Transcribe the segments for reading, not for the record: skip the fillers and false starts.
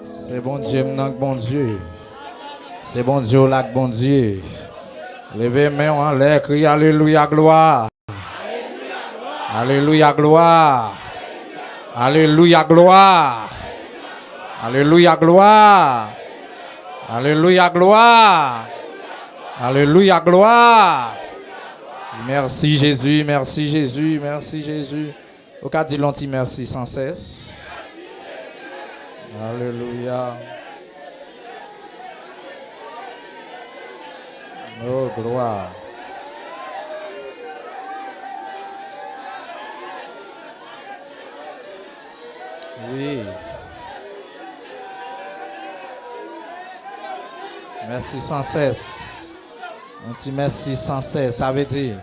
C'est bon Dieu, non bon Dieu. C'est bon Dieu, là, bon Dieu. Levez main en l'air, criez Alléluia, gloire. Alléluia, gloire. Alléluia, gloire. Alléluia, gloire. Alléluia, gloire. Alléluia, gloire. Merci Jésus, merci Jésus, merci Jésus. Au cas dit l'anti merci sans cesse. Alléluia. Oh, gloire. Oui. Merci sans cesse. On dit merci sans cesse. Ça veut dire.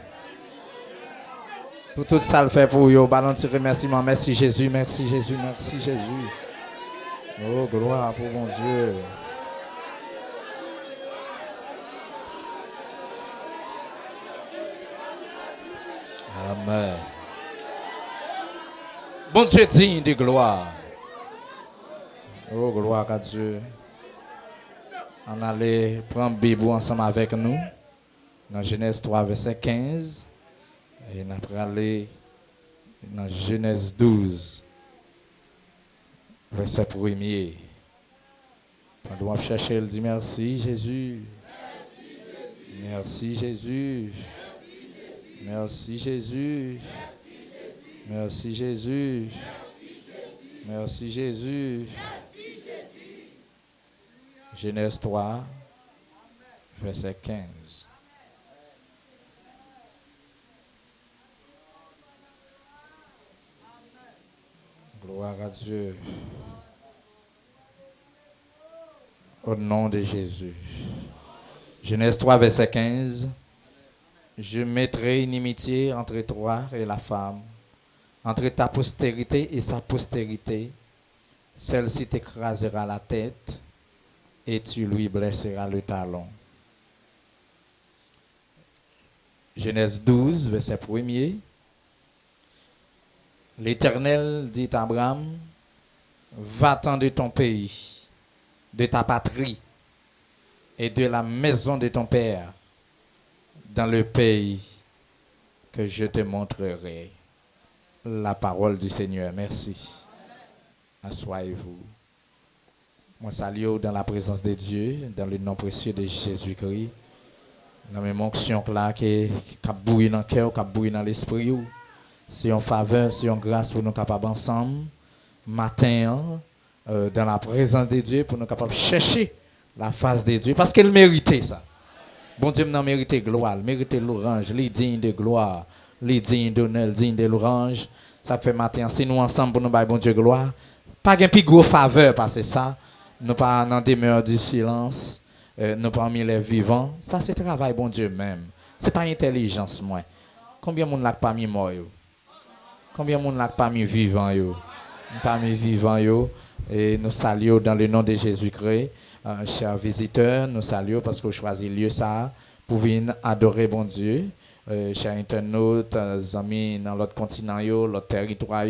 Pour tout ça le fait pour vous. Ballon de remerciement. Merci Jésus, merci Jésus, merci Jésus. Oh, gloire pour mon Dieu. Amen. Bon Dieu digne de gloire. Oh, gloire à Dieu. On allait prendre Bible ensemble avec nous. Dans Genèse 3, verset 15. Et on après aller dans Genèse 12, verset 1er. On doit chercher, il dit merci Jésus. Merci Jésus. Merci Jésus. Merci Jésus. Merci Jésus. Genèse 3, verset 15. Gloire à Dieu. Au nom de Jésus. Genèse 3, verset 15. Je mettrai inimitié entre toi et la femme, entre ta postérité et sa postérité. Celle-ci t'écrasera la tête et tu lui blesseras le talon. Genèse 12, verset 1er. L'Éternel dit à Abraham, va-t'en de ton pays, de ta patrie et de la maison de ton père, dans le pays que je te montrerai. La parole du Seigneur. Merci. Asseyez-vous. Moi, salue dans la présence de Dieu, dans le nom précieux de Jésus-Christ. Dans mes fonctions là qui bouillent dans le cœur, qui bouillent dans l'esprit. C'est une faveur, c'est une grâce pour nous capables ensemble, matin, dans la présence de Dieu, pour nous capables chercher la face de Dieu, parce qu'il méritait ça. Bon Dieu n'a mérité gloire, mérité l'orange, les dignes de gloire, les dignes d'honneur, les dignes de l'orange. Ça fait matin, c'est nous ensemble pour nous bailler bon Dieu gloire. Pas un plus gros faveur parce que ça, nous pas dans des demeure du silence, nous parmi les vivants. Ça c'est travail bon Dieu même. C'est pas intelligence moi. Combien de monde là parmi moi yo? Combien de monde là parmi vivants yo? Parmi vivants yo et nous saluons dans le nom de Jésus-Christ. Chers visiteurs, nous saluons parce que vous choisissez lieu ça pour venir adorer bon Dieu. Chers internautes, amis dans l'autre continent, l'autre territoire,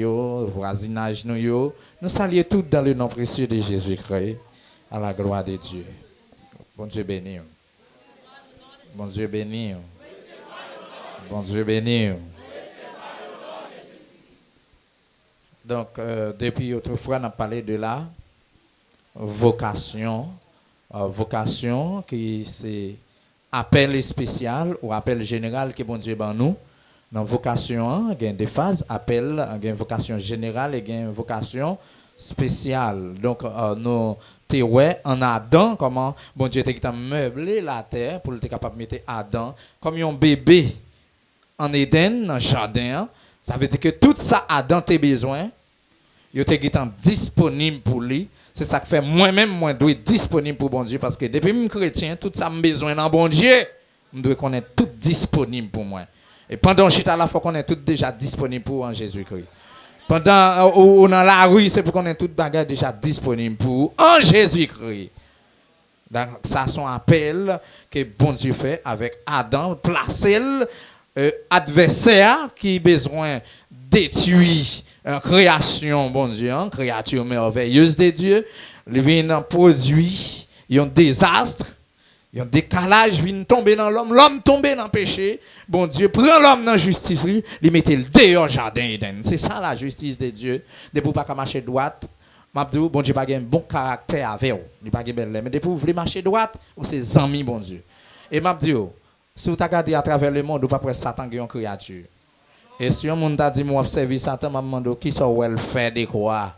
voisinage, nous saluons tous dans le nom précieux de Jésus-Christ, à la gloire de Dieu. Bon Dieu béni. Bon Dieu béni. Bon Dieu béni. Donc, depuis autrefois, on a parlé de la vocation. Vocation qui c'est appel spécial ou appel général que bon Dieu ban nous. Dans vocation, il y a des phases, appel, il y a une vocation générale et il y a une vocation spéciale. Donc, nous avons en Adam, comment bon Dieu a meublé la terre pour être capable de mettre Adam comme un bébé en Éden, dans le jardin. Ça veut dire que tout ça Adam a besoin, il est disponible pour lui. C'est ça que fait moi-même, moi, je dois être disponible pour bon Dieu. Parce que depuis que je suis chrétien, tout ça, j'ai besoin d'un bon Dieu. Je dois connaître tout disponible pour moi. Et pendant que je suis là, il faut qu'on est tout déjà disponible pour en Jésus-Christ. Pendant ou dans la rue, c'est pour qu'on est tout bagage déjà disponible pour en Jésus-Christ. Donc, ça, c'est un appel que bon Dieu fait avec Adam, placer l'adversaire qui a besoin détruit une création, bon Dieu, une créature merveilleuse de Dieu. Il vient produit un désastre. Il y a un décalage, vient tomber dans l'homme, l'homme tombe dans le péché. Bon Dieu prend l'homme dans la justice, il met le dehors jardin Eden. C'est ça la justice de Dieu. Depuis pas marcher droite, Mabdou, bon Dieu pas un bon caractère avec vous. Il pas belle, mais depuis vous voulez marcher droite, ou c'est amis bon Dieu. Et Mabdou, si vous regardez à travers le monde, vous pas presque Satan qui est une créature. Et si un monde t'a dit moi servir Satan, m'a demandé qui ça elle fait de quoi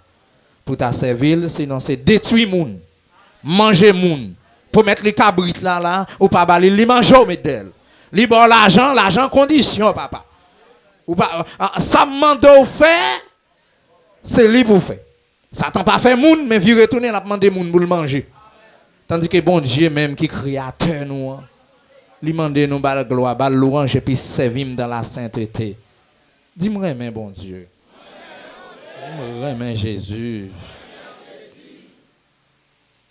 pour ta servir, sinon c'est détruire monde, manger monde. Pour mettre les cabrites là, ou pas baler, les manger au d'elle. Li bon l'argent condition, papa. Ou pas, ça demande au faire, c'est lui pour faire. Satan pas fait moun, mais vieux retourner la demander moun pour le manger. Tandis que bon Dieu même qui créateur nous, lui demande nous bal gloire, bal louange et puis servir dans la sainteté. Dis-moi mais bon Dieu. Dis-moi mais Jésus.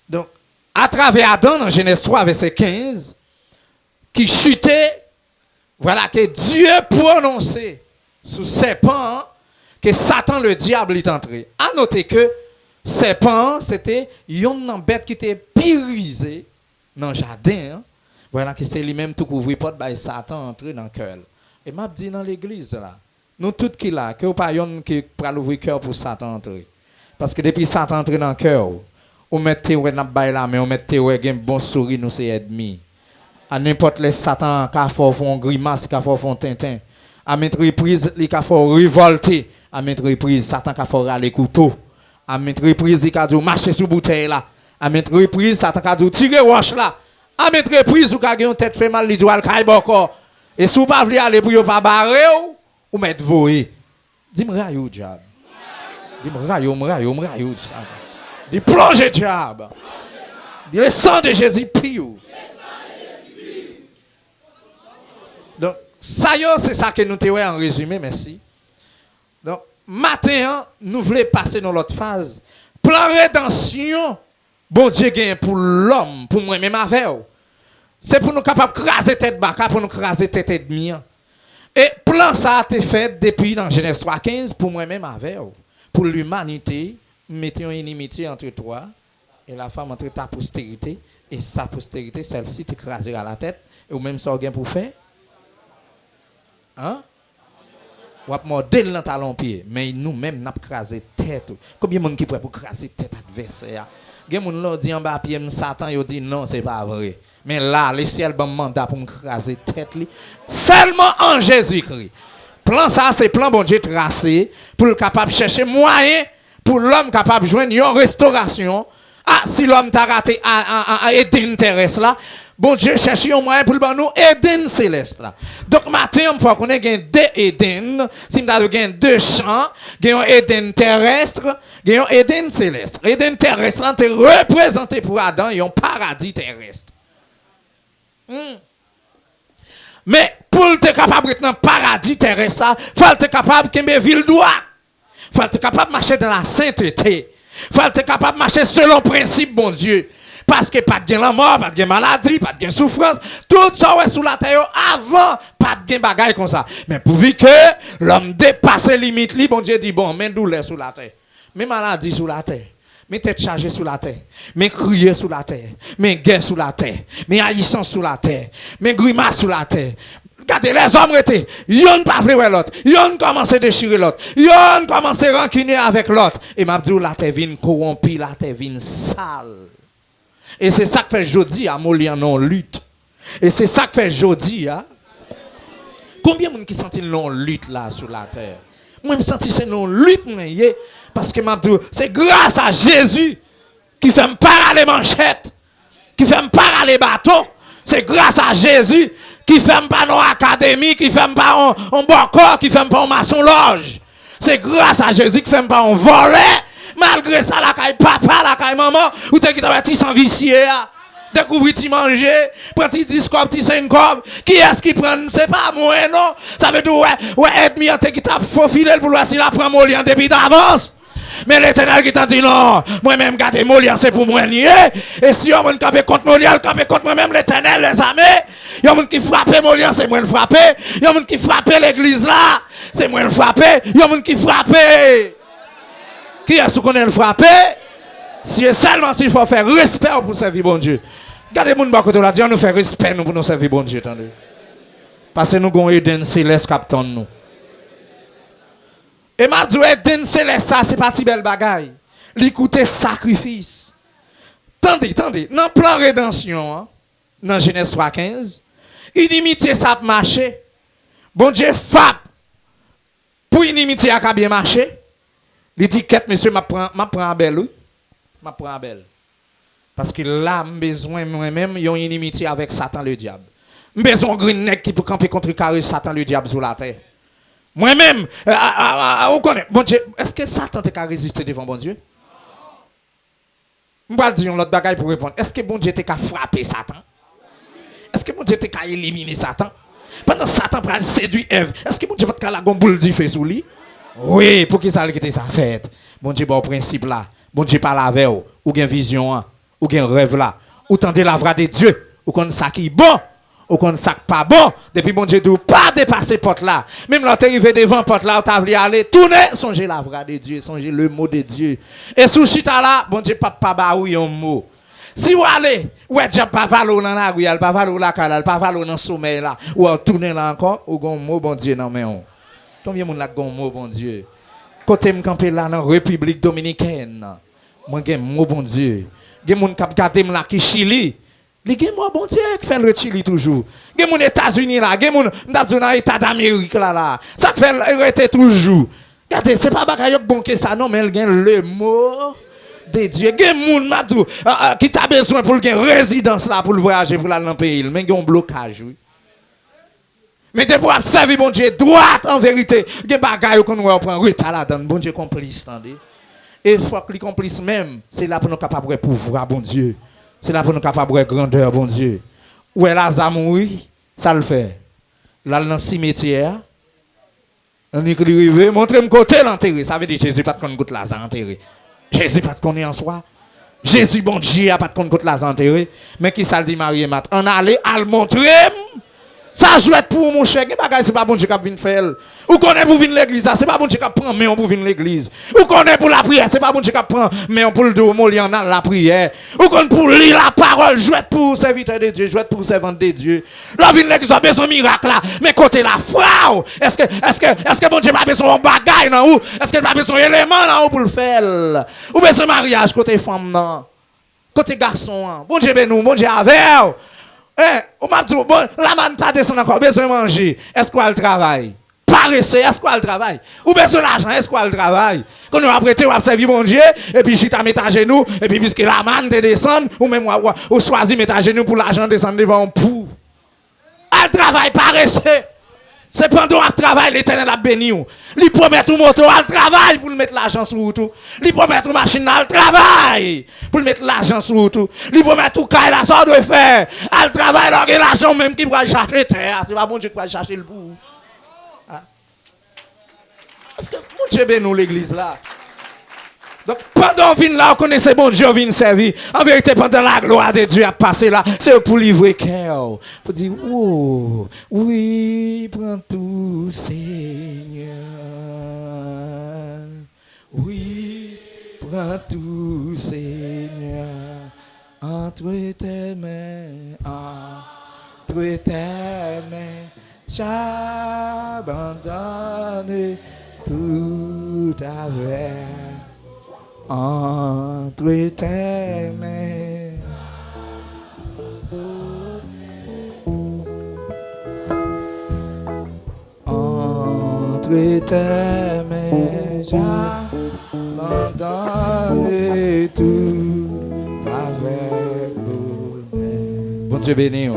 Donc à travers Adam, dans Genèse 3, verset 15, qui chutait, voilà que Dieu prononçait sous serpent que Satan, le diable, est entré. À noter que serpent, c'était une bête qui était pyrisée dans le jardin. Voilà que c'est lui-même tout couvert porte by Satan entré dans le cœur. Et m'a dit dans l'église là, nous tous qui là, que pas yon qui pour ouvrir cœur pour Satan entrer. Parce que depuis Satan entré dans le cœur, on mette ouais n'a bail là mais on mette ouais gen bon sourire nous c'est ennemi. À n'importe les Satan qu'a font grimace, qu'a font tintin. À mettre reprise, il qu'a font révolter. À mettre reprise, Satan qu'a font râler couteau. À mettre reprise, il qu'a dit marcher sous bouteille là. À mettre reprise, Satan qu'a dit tirer roche là. À mettre reprise, ou qu'a une tête fait mal, il doit le caille encore. Et si vous pas voulez aller pour yo pas barrer ou mettre voyer. Dis-moi rayou diable. Dis-moi rayou ça. Dis plongez diable. Dis le sang de Jésus prie. Donc ça c'est ça que nous t'avons en résumé, merci. Donc matin nous voulons passer dans l'autre phase. Plan rédemption, bon Dieu gagne pour l'homme, pour moi même avec. C'est pour nous capables de craser tête baka, pour nous craser tête ennemi. Et plan ça a été fait depuis dans Genèse 3:15 pour moi même avec. Pour l'humanité, mettez une inimitié entre toi et la femme, entre ta postérité et sa postérité, celle-ci t'écrasera la tête. Et ou même ça gagne pour faire. Hein? Ou à modèle dans talon pied, mais nous-mêmes n'a crasé tête. Combien de monde qui pourrait pour craser tête adversaire? Gen moun l'on dit en bas pied Satan, yo dit non, c'est pas vrai. Mais là, le ciel bon mandat pour me craser tête li seulement en Jésus-Christ. Plan ça c'est plan bon Dieu tracé pour le capable chercher moyen pour l'homme capable de joindre une restauration. Ah, si l'homme t'a raté à Eden terrestre là, bon Dieu cherche un moyen pour le nous Eden céleste là. Donc matin, il faut qu'on ait deux Eden, si nous avons deux champs, un Eden terrestre, un Eden céleste. Eden terrestre là, c'est représenté pour Adam et un paradis terrestre. Mais pour être capable d'être dans le paradis terrestre, il faut être capable de faire ville droite. Il faut être capable de marcher dans la sainteté. Il faut être capable de marcher selon le principe, bon Dieu. Parce que pas de la mort, pas de maladie, pas de souffrance. Tout ça est sous la terre avant, pas de bagaille comme ça. Mais pourvu que l'homme dépasse les limites, bon Dieu dit, bon, mais douleur sous la terre. Mais maladie sous la terre. Mais tête chargée sous la terre. Mais crier sous la terre. Mais guerre sous la terre. Mais haïssance sous la terre. Mais grimace sous la terre. Regardez, les hommes étaient. Yon pas voué l'autre. Yon commence à déchirer l'autre. Yon commence à rancunier avec l'autre. Et m'a dit, la terre vient corrompue, la terre vient sale. Et c'est ça que fait jodi à Moli en lutte. Et c'est ça que fait jodi à. Combien de monde qui sentit non lutte là sur la terre? Moi je me senti c'est non lutte parce que c'est grâce à Jésus qui fait me parer les manchettes, qui fait me parer les bateaux. C'est grâce à Jésus qui fait me pas nos académies, qui fait me pas un bon corps, qui fait me pas un maçon loge. C'est grâce à Jésus qui fait me pas un volet. Malgré ça, la caille papa, la caille maman, ou t'es qui t'a bâti sans vicier, découvrir t'y manger, prends t'y 10 copes, t'y 5 copes, qui est-ce qui prend, c'est pas moi, non? Ça veut dire, ouais, ennemi, t'es qui t'a faufilé pour voir si la prend mon lien depuis d'avance. Mais l'Éternel qui t'a dit non, moi-même, gardez mon lien, c'est pour moi nier. Et si on m'a campé contre mon lien, campé contre moi-même, l'Éternel, les amis, il y a un monde qui frappe mon lien, c'est moi le frapper. Il y a un monde qui frappe l'église là, c'est moi le frapper. Il y a un monde qui frappe. Qui est-ce qu'on est le frapper? Si seulement s'il faut faire respect pour servir bon Dieu. Regardez mon bas côté là, Dieu nous fait respect nous pour nous servir bon Dieu, attendez. Parce que nous avons Eden céleste captain nous. Et m'a dit Eden céleste ça c'est pas si belle bagaille. L'écouter sacrifice. Attendez, dans le plan rédemption, hein, dans Genèse 3:15, inimitié ça marcher. Bon Dieu frappe. Pour inimitié a bien marché. Il dit qu'est monsieur m'a prend belle oui. M'a prend belle. Parce que là, j'ai besoin moi-même, il y a une inimitié avec Satan le diable. J'ai besoin de green qui peut camper contre carré Satan le diable sur la terre. Moi-même, on connaît. Bon Dieu, est-ce que Satan t'a résister devant bon Dieu? Je vais dire l'autre bagaille pour répondre. Est-ce que bon Dieu t'a frappé Satan? Est-ce que bon Dieu t'a éliminé Satan? Pendant Satan pour séduire Ève, est-ce que bon Dieu va te la boule du feu sous lui? Oui, pour qui ça ait ça fait? Bon Dieu, bon principe là. Bon Dieu parle avec vous, ou bien vision, ou bien rêve là, ou tendez la voix de Dieu, ou qu'on ça qui bon, ou qu'on ça pas bon, depuis bon Dieu doit pas dépasser porte là. Même là, tu arrivé devant porte là, tu as voulu aller, tourner, songez la voix de Dieu, songez le mot de Dieu. Et sous chita là, bon Dieu pas baoui un mot. Si vous allez, ouais, j'ai pas valo dans la rue, pas valo la cale, pas valo dans le sommeil là, ou tourner là encore, ou gon mot bon Dieu non mais on. Combien de monde là gon mot bon Dieu? Côté me camper là dans République dominicaine. Moi j'ai mot bon Dieu. J'ai mon cap garder là qui Chili. Les gens moi bon Dieu qui fait le Chili toujours. J'ai mon États-Unis là, j'ai mon dans État d'Amérique là. Ça fait arrêter toujours. Regardez, c'est pas bagaille bon que ça non mais il gagne le mot de Dieu. J'ai mon madou qui t'a besoin pour une résidence là pour voyager pour aller dans le pays, mais il y a un blocage oui. Mais de pour servir bon Dieu droit en vérité, il y a des bagailles qu'on va prendre retard là-dedans, bon Dieu complice, attendez. Et il faut que les complices même, c'est là pour nous capables de pouvoir, bon Dieu. C'est là pour nous capables de grandeur, bon Dieu. Où est Lazare, oui, ça le fait. Là, dans le cimetière, on écrit, montrez-moi côté l'enterré. Ça veut dire Jésus pas de compte contre Lazare enterré. Jésus pas de compte en soi. Jésus, bon Dieu, a pas de compte contre Lazare enterré. Mais qui ça le dit Marie et Marthe? On allait à le montrer. Ça joue pour mon cher, c'est pas bon Dieu qui vient faire. Ou qu'on est pour venir l'église, c'est pas bon Dieu qui prend mais on pour venir l'église. Ou qu'on est pour la prière, c'est pas bon Dieu qui prend mais on pour le dos molli en la prière. Ou qu'on pour lire la parole, jouer pour serviteur de Dieu, jouer pour servant de Dieu. Là vient l'église a besoin de miracle là, mais côté la foi, est-ce que bon Dieu pas besoin de bagaille non ou est-ce que pas besoin d'éléments non pour le faire. Ou besoin de mariage côté femme non. Côté garçon, bon Dieu ben nous, bon Dieu avec. On m'a dit, bon, la manne pas descendre encore, besoin de manger. Est-ce qu'on a le travail? Paresseux, est-ce qu'on a le travail? Ou besoin d'argent, est-ce qu'on a le travail? Quand on a prêté, on a servi mon Dieu, et puis si tu mets à genoux, et puis puisque la manne te descend, ou même ou choisis mettre à genoux pour l'argent descendre devant pour. À le travail, paresseux. C'est pendant le travail, l'Éternel a béni. Il promet tout moto à le travail pour mettre l'argent sur tout. Il promet tout machine à le travail pour mettre l'argent sur tout. Il promet tout caille la ça doit faire. À le travail, là, l'argent même qui va chercher terre. C'est pas bon Dieu qui va chercher le bout. Est-ce que bon Dieu bénit l'église là? Donc, pendant qu'on vient là, on connaît ce bon Dieu, on vient servir. En vérité, pendant la gloire de Dieu a passé là, c'est pour livrer cœur. Pour dire, oh, oui, prends tout, Seigneur. Oui, prends tout, Seigneur. Entre tes mains, entre tes mains, j'abandonne tout avec. Entre tes mains. Entre tes mains, j'abandonne tout avec bonheur. Bon Dieu béni.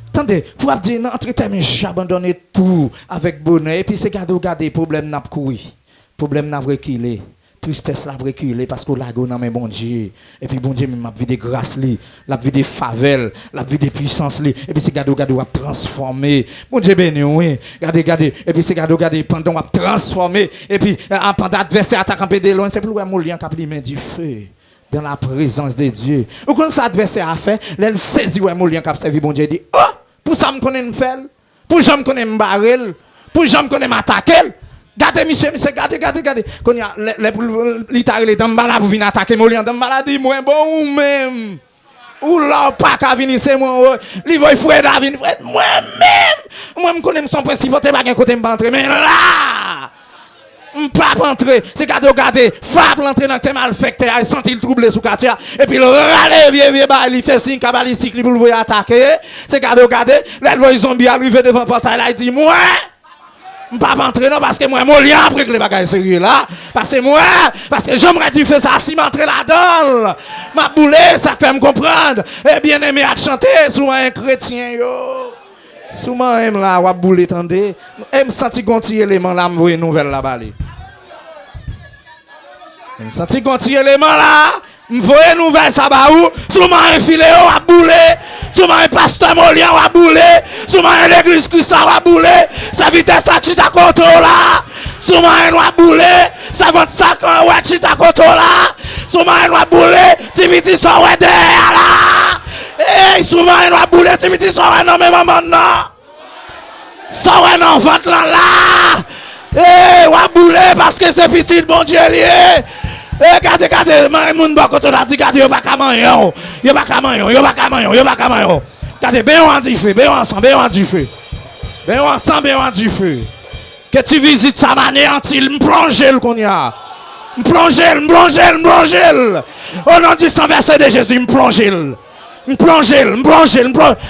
Attendez, pour dire, entre tes mains, j'abandonne tout avec bonheur. Et puis c'est garder problème n'a pas couru. Problème n'a pas qu'il est. tristesse la reculer parce que la go dans mes bon Dieu. Et puis bon Dieu m'a vu des grâces li, la vu des favelles, la vu des puissances li. Et puis c'est gado a transformé. Bon Dieu béni oui. Regardez. Et puis c'est gado pendant a transformé. Et puis pendant adversaire attaque un peu de loin, c'est plus un moulin qui a pris main du feu. Dans la présence de Dieu. Ou quand ça adversaire a fait, elle saisit ouais moulin qui a servi bon Dieu dit "Oh, pour ça me connaît me faire, pour ça me connaît me barrer, pour ça me connaît m'attaquer." Gardez, monsieur, gardez. Quand il y a les dames malades pour venir attaquer mon lien, dames malades, moi, bon, ou même. Ou là, pas qu'à venir, c'est moi. Il va Fred à venir, Fred, moi-même. Moi, je connais son principe, je ne pas côté m'entrer, mais là, je ne peux pas entrer. C'est gardez, frappe l'entrée dans le thème affecté, il sent il troublé sous quartier, et puis le râle, vieux, il fait signe cabalistique, pour le attaquer. C'est gardez, là, le zombie arrive devant le portail, là, il dit, moi. Je ne peux pas entrer non parce que moi, mon lien après que les bagages sérieux là. Parce que j'aimerais dû faire ça si m'entrer là-dedans. Ma boulé, ça fait me comprendre. Et bien aimé à chanter sous un chrétien yo. Sous moi aime là, ou boulé tendez. Et me senti gonti élément là, me voyer nouvelle là-bas. Me senti gonti élément là. Me voyez nouvelle ça ba ou sous moi un filet à bouler sous moi un pasteur Molien à bouler sous moi un l'église Christ à bouler ça vitesse ça chita koto là sous moi un à bouler ça 25 ans ouais chita koto là sous moi un à bouler tu vite ça ouais derrière là et sous moi un à bouler tu vite ça ouais non mais maman non ça ouais non vente là et à bouler parce que c'est petit bon Dieu lié. Regardez, moun bon koto la dit regardez, yo pas kamanyon. Regardez, ben on du feu, ben on du feu. Que tu visites sa manière, il me plonge le qu'on y a. Me plonge. Au nom du sang versé de Jésus, me plonge.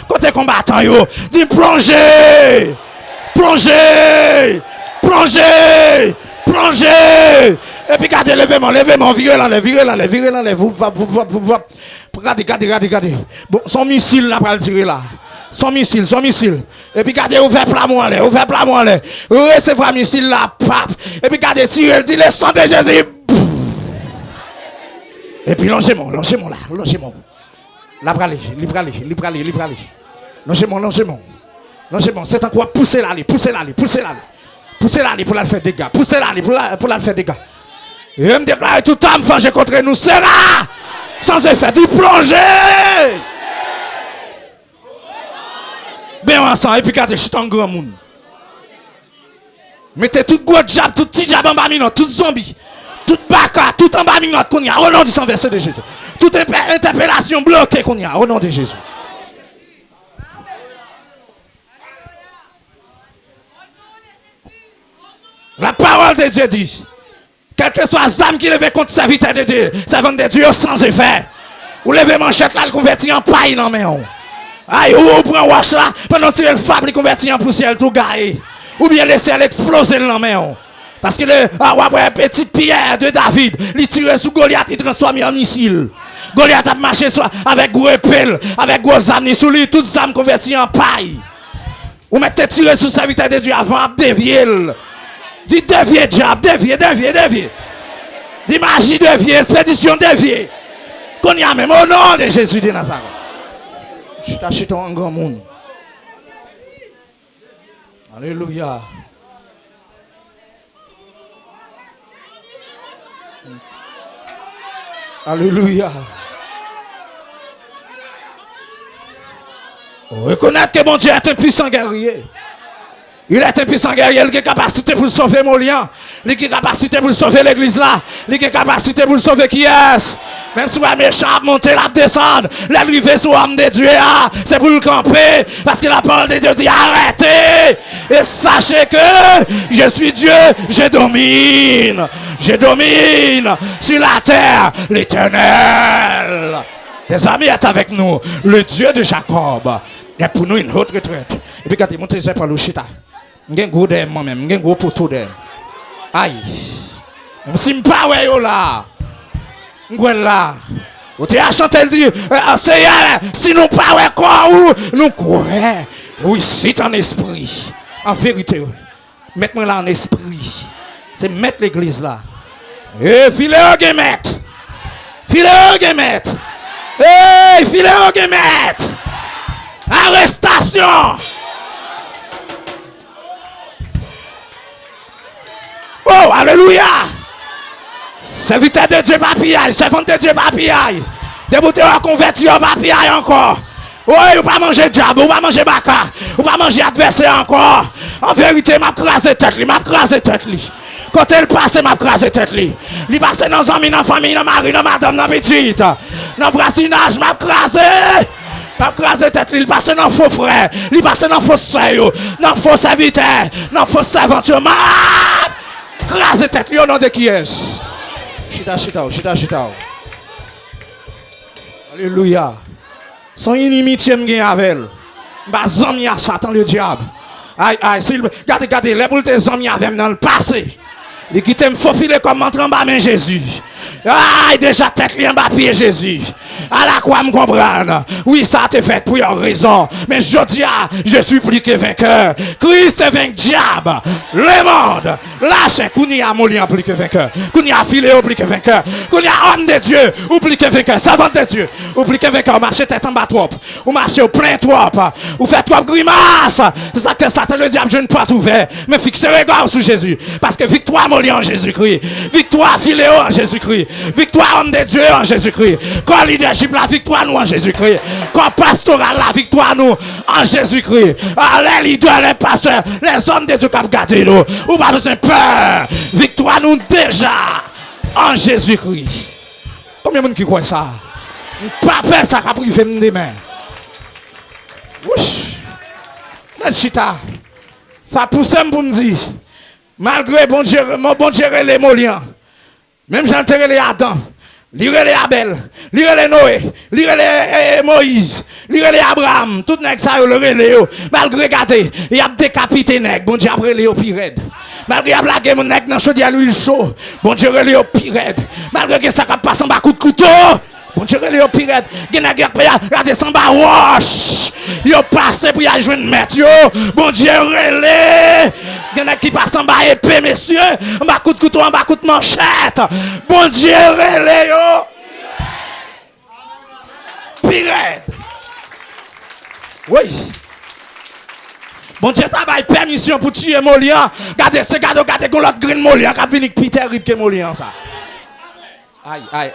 Côté combattant yo, dit plongez. Et puis regardez, levez-moi, virez là, vous. Regardez. Bon, son missile là, pour le tirer là. Son missile. Et puis regardez, ouvert plat moi là. Recevez un missile là, pap. Et puis regardez, tirez, dit le sang de Jésus. Et puis longez-moi là. Là, bralez. Longez-moi, c'est un quoi, poussez là, pour la faire des gars. Pour la faire des gars. Et me déclare tout âme vengée contre nous sera sans effet d'y plonger. Bien ensemble, et puis regardez, je suis un grand monde. Mettez tout gros diable, tout petit diable en bas minot, tout zombie, tout baka, tout en bas minot qu'on y a au nom du sang versé de Jésus. Toute interpellation bloquée qu'on y a au nom de Jésus. La parole de Dieu dit, quel que soit l'âme qui lève contre sa vérité de Dieu, ça vient de Dieu sans effet. Ou levez manchette là, le convertit en paille non mais on. Aïe, ou prend wash là, pendant que le fable, le convertit en poussière tout gaillé. Ou bien laisser exploser le mais on. Parce que le petite pierre de David, il tire sous Goliath, il transforme en missile. Goliath a marché avec gros épée, avec gros âmes sous lui, toutes les âmes converties en paille. Ou mettez tirer sous sa vérité de Dieu avant de dévier. Dis dévier, diable, dévier. Dis magie, dévier, expédition, dévier. Qu'on y a même au nom de Jésus de Nazareth. Je t'achète un grand monde. Alléluia. Alléluia. Reconnaître que mon Dieu est un puissant guerrier. Il est un puissant guerrier, il a capacité pour sauver mon lien. Il a capacité pour sauver l'église là. Il a capacité pour sauver qui est. Même si vous méchant monter la descendre, l'arrivée sur l'homme de Dieu, c'est pour le camper. Parce que la parole de Dieu dit arrêtez. Et sachez que je suis Dieu, je domine sur la terre l'Éternel. Les amis est avec nous, le Dieu de Jacob. Il y a pour nous une autre retraite. Et puis regardez, montez les épaules au chita. Je suis un gros d'aime moi-même, je suis un gros poteau d'aime. Aïe. Même si je ne suis pas là. Je suis là. Vous avez chanté le dire, si nous ne pas quoi ou nous courons. Oui, c'est en esprit. En vérité, mettez-moi là en esprit. C'est mettre l'église là. Et filéo gemet. Filéo gemet. Hey, filéo gemet. Arrestation. Oh, alléluia. Serviteur de Dieu papillaille, servante de Dieu papillaille. Débuté à convertir au papillaille encore. Oui, ou pas manger diable, ou pas manger baka, ou pas manger adversaire encore. En vérité, m'a crasé tête li, m'a crasé tête li. Quand elle passe, m'a crasé tête li. Li passe dans les amis, dans la famille, dans mari, dans madame, dans petite. Dans brasinage, m'a crasé. M'a crasé tête li, il passe dans faux frère, il passe dans faux sœur, dans faux serviteur, dans faux servante. M'a crasé tête li au nom de qui est? Chita. Alléluia. Son inimitié me gagne avec elle. Bah, zami à Satan le diable. Aïe, regardez, les boules tes zami avec dans le passé. Les qui t'aiment faufiler comme entrer en bas, mais Jésus. Aïe, déjà tête li en bas, pied Jésus. À la quoi me comprendre? Oui, ça te fait pour une raison. Mais je dis, je suis plus que vainqueur. Christ est vainqueur diable. Le monde. Lâche, qu'on y a moulin plus que vainqueur. Qu'on y a filé ou plus que vainqueur. Qu'on y a homme de Dieu ou plus que vainqueur. Savant de Dieu ou plus que vainqueur. Marchez tête en bas trop. Ou marchez au plein trop. Ou faites trop grimace. C'est ça que Satan le diable, je ne peux pas ouvert. Mais fixez le regard sur Jésus. Parce que victoire moulin en Jésus-Christ. Victoire filé en Jésus-Christ. Victoire homme de Dieu en Jésus-Christ. Quand leadership, la victoire nous en Jésus-Christ. Quand pastoral, la victoire nous en Jésus-Christ. Les leaders, les pasteurs, les hommes de Dieu qui ont gardé nous. Ou pas besoin de peur. Victoire nous déjà en Jésus-Christ. Combien de monde qui croit ça? Pas peur, ça a privé de mains. Ouch. Mais chita. Ça pousse pour me dire. Malgré bon Dieu les Moliens. Même j'en les Adam. Lire les Abel, lire les Noé, lire les Moïse, lire les Abraham, tout nèg ça yo le relé malgré gâté, il a décapité nèg, bon Dieu après les pire raide. Malgré a blagué mon nèg dans chaudière l'huile chaud, bon Dieu relé au pire raide. Malgré que ça passe en bas coup de couteau, bon Dieu relé au pire raide. Gen nèg a descend bas roche. Yo passé pour y joindre maître yo, bon Dieu relé. Gen nèg qui passe en bas épée messieurs, en bas coup de couteau, en bas coup de manchette. Bon Dieu relé yo. Pirate. Oui. Bon Dieu t'a bail permission pour tuer Molian. Regardez qu'on l'autre green Molian qui a venu plus terrible que Molian ça. Aïe.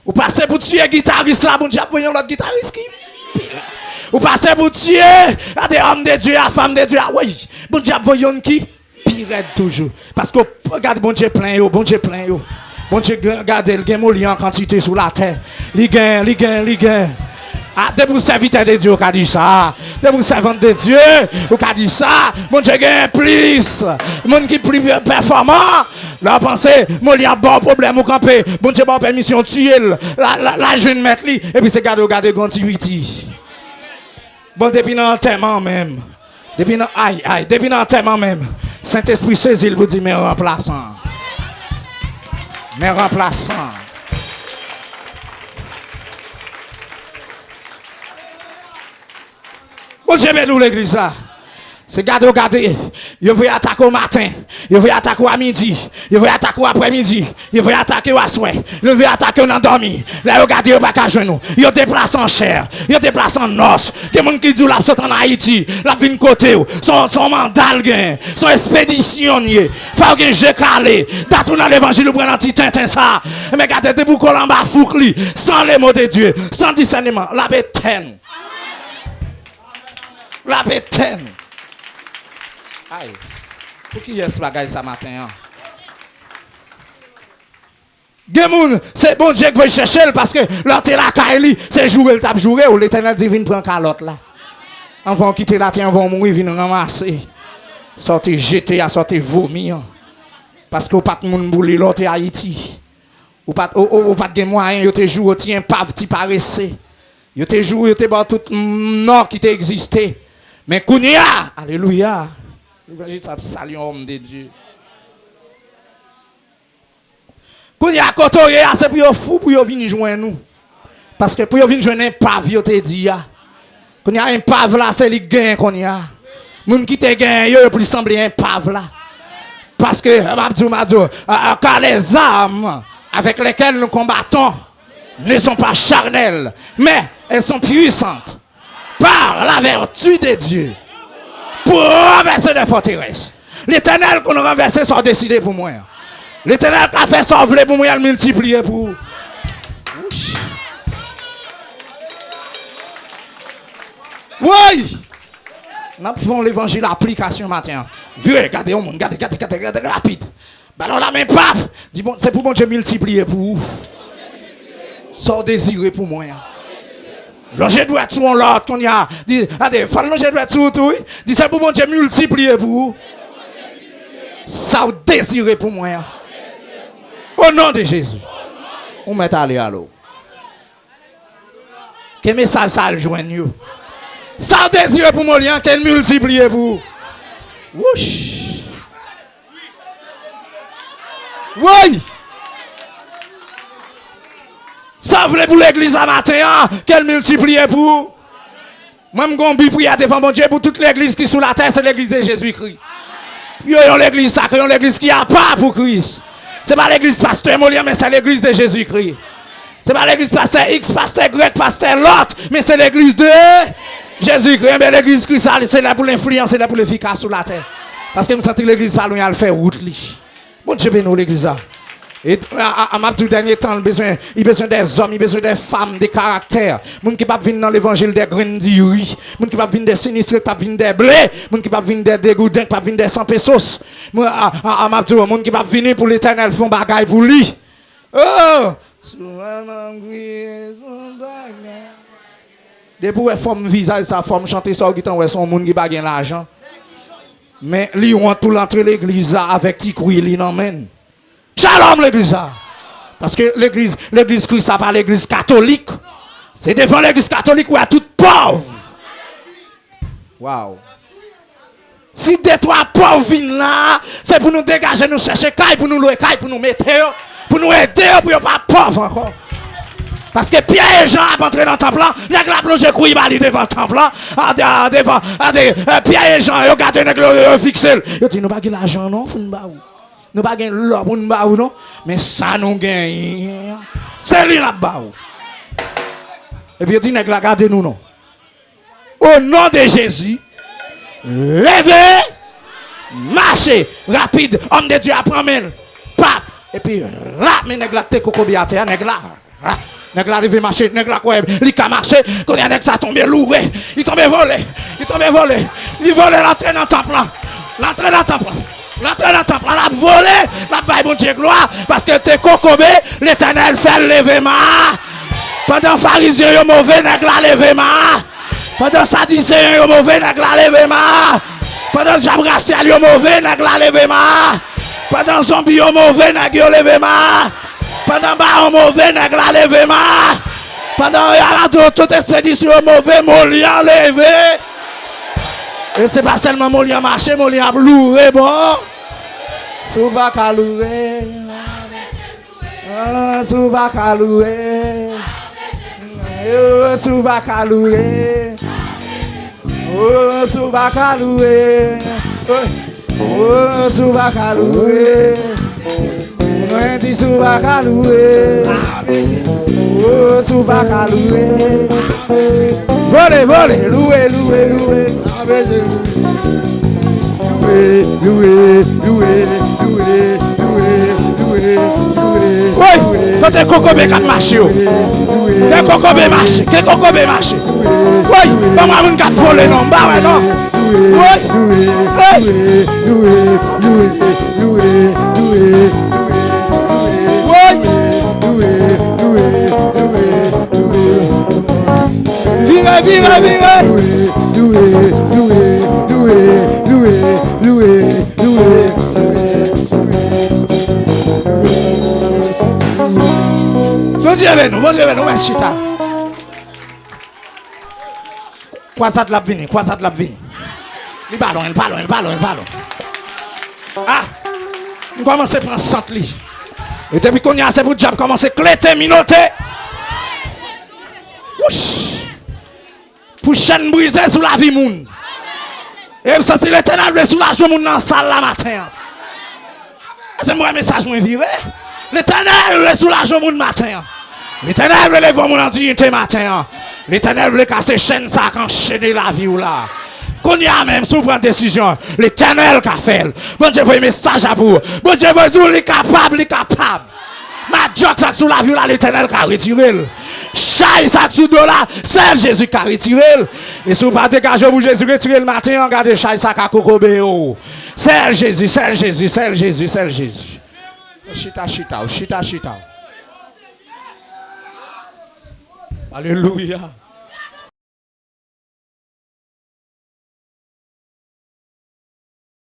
Ou passez pour tuer guitariste là, bon Dieu voyons l'autre guitariste qui. Ou passez pour tuer à des hommes de Dieu, à femmes de Dieu. Oui, bon Dieu voyons qui pire toujours. Parce que regarde bon Dieu plein yo. Bon Dieu regardez le gain en quantité sur la terre. Li gain. Ah, de vous serviteurs de Dieu, qui dit ça. De vous servants de Dieu, qui dit ça. Bon Dieu gain plus. Mon qui plus performant. Là, pensez, mon li a bon problème au camper. Bon Dieu, bon permission, tuer la jeune maître li. Et puis c'est garder continuité. Bon, depuis l'enterrement même. Depuis l'enterrement même. Saint-Esprit saisit, il vous dit, mes remplaçants. Bon, j'aime nous l'église là. C'est regardez. Il veut attaquer au matin. Il veut attaquer à midi. Il veut attaquer après-midi. Il veut attaquer au soir. Il veut attaquer en endormi. Là, regardez, il va pas jouer nous. Il déplace en chair. Il déplace en os. Il y a des gens qui disent qu'il sont en Haïti. La vie de côté. Son mandat, son expédition. Il faut que je calé. D'atout dans l'évangile, vous prenez un petit tintin ça. Mais regardez, vous collez en bas foucli. Sans les mots de Dieu. Sans discernement. La bétaine. Aïe, pour qui est ce bagage ce matin? Gemoun, c'est bon Dieu qui veut chercher parce que l'autre la Kaili, c'est jouer le tape jouer ou l'éternel divine prend calotte là. On va quitter la terre, on va mourir, venir ramasser. Sortez jeter, sortez vomir. Parce que pas de monde boule l'autre Haïti. Ou pas de moyen, yo te joue, tien pave, ti paressé. Yo te joue, yo te bat tout nord qui t'existait. Mais Kounia, alléluia. L'évangile, ça salue homme de Dieu. Quand il y a côté, c'est pour fou pour venir joindre nous. Parce que pour venir joindre un pave, il te dit. Quand il y a un pave là, c'est le gain qu'on y a. Moun qui te gagne, il peut sembler un pave là. Parce que, car les armes avec lesquelles nous combattons ne sont pas charnelles, mais elles sont puissantes par la vertu de Dieu pour renverser des forteresses. L'Éternel qu'on a renversé sont décidé pour moi. L'Éternel qui a fait ça voulait pour moi, il a multiplié pour vous. Oui! Nous faisons l'évangile application matin. Vieux, regardez, regardez, rapide. Ben alors la même pape, dis bon, c'est pour mon Dieu multiplier pour vous. Sans désiré pour moi. Là, je dois être sur l'autre qu'on y a. Dis, allez, je dois être sur tout. Dis, c'est pour mon Dieu multiplier pour vous. Ça désiré pour moi. Au nom de Jésus. On met aller à l'eau. Quel message ça le joigne? Ça désiré pour mon lien, qu'elle multiplie pour vous. Wouch. Oui. Ça voulait pour l'église à matin, qu'elle multiplie pour. Moi, je suis prier devant mon Dieu pour toute l'église qui est sous la terre, c'est l'église de Jésus-Christ. Puis, l'église sacrée, l'église qui a pas pour Christ. Ce n'est pas l'église pasteur Molien, mais c'est l'église de Jésus-Christ. Ce n'est pas l'église pasteur X, pasteur Y, pasteur l'autre, mais c'est l'église de Jésus-Christ. Mais l'église Christ, c'est là pour l'influence, c'est là pour l'efficace sur la terre. Parce que je sens que l'église pas loin à le faire route. Bon Dieu bénisse l'église là. Et à ma tout dernier temps, il a besoin des hommes, il a besoin des femmes, des caractères. Moun qui ne peuvent venir dans l'évangile des graines d'Iri. Moun qui ne peuvent venir des sinistres, qui ne peuvent venir des blés. Moun qui ne peuvent venir des dégoûtants, qui ne peuvent venir des sans pesos. À ma tout, moun qui ne peuvent venir pour l'éternel, font bagaille pour lui. Oh! Depuis que forme visage, sa forme chanter ça, qui t'envoie son monde qui bague l'argent. Mais lui, on tout l'entrée l'église là avec Tikouille, il n'emmène. Shalom l'église là. Parce que l'église Christ, ça pas l'église catholique. C'est devant l'église catholique où il y a toute pauvre. Waouh. Si des trois pauvres viennent là, c'est pour nous dégager, nous chercher caille, pour nous louer caille, pour nous mettre, pour nous aider, pour ne pas pauvre encore. Parce que Pierre et Jean ont entré dans le temple là, ils ont plongé couille devant le temple là, Pierre et Jean, ils ont gardé les fixé. Ils ont dit, nous n'avons pas l'argent non, pour nous battre. Nous n'avons pas l'or pour nous battre non, mais ça nous gagne. C'est lui là-bas. Et puis ils ont dit, nous regardez nous non. Au nom de Jésus, levez, marchez, rapide, homme de Dieu, apprends-moi, pape. Et puis, là, mais nèg la te coco biaté, nèg la. Nèg la arrivé marcher, nèg la quoi, il a marché, quand il y a nèg ça tombé lourd, il tombé volé, il volé l'entrée dans le temple là. L'entrée dans le temple. L'entrée dans le temple, la volé, la baille bon Dieu gloire, parce que t'es cocobé, l'Éternel fait lever ma. Pendant pharisiens yo mauvais, nèg la lever ma. Pendant sadducéens yo mauvais, nèg la lever ma. Pendant jabraciel yo mauvais, nèg la lever ma. Pendant zombie yo mauvais, nèg yo lever ma. Pendant baron mauvais, nèg la lever ma. Pendant toute expédition mauvais, Molien levé. Et c'est pas seulement Molien marché, Molien louré bon. Souba kaloué. Souba kaloué. Souba kaloué. Oh, souba kaloué. Oh, souba kaloué. On dit souba kaloué. Oh, souba kaloué. Volez, volez, loué, loué, loué. Loué, loué, loué, loué, loué, loué. Oui, quand t'es cocobé qui marche, t'es cocobé marche, t'es cocobé marche. Oui, pas moi qui a volé non, bah ouais non. Oui, loué, loué, loué, loué, loué. Vire, vire, vire. Loué, loué, loué, loué, loué, loué. Bon Dieu, merci. Quoi ça te l'a venu? Quoi ça te l'a venu? Il ballon. Ah, on commence à prendre 100 lits. Et depuis qu'on y a assez pour diable, commence à cléter, minoter. Pour chaîne brisée sous la vie moun. Et vous sentez l'Éternel sous la joue moun dans la salle la matin. C'est mon message moins viré. L'Éternel veut soulager mon matin. L'Éternel veut lever mon dignité matin. L'Éternel veut casser chaîne ça enchaîner la vie ou là. Qu'on y a même sous prendre décision. L'Éternel qu'a fait. Bon Dieu veut un message à vous. Bon Dieu veut dire il est capable, il est capable. Ma joke ça sous la vie là l'Éternel qu'a retiré. Chaille ça sous dos là, c'est Jésus qui a retiré. Et si vous pas dégager vous Jésus retiré le matin, regardez chaille ça qu'a cocobéo. C'est Jésus, c'est Jésus, c'est Jésus, c'est Jésus. Chita, chita, chita, chita. Alléluia.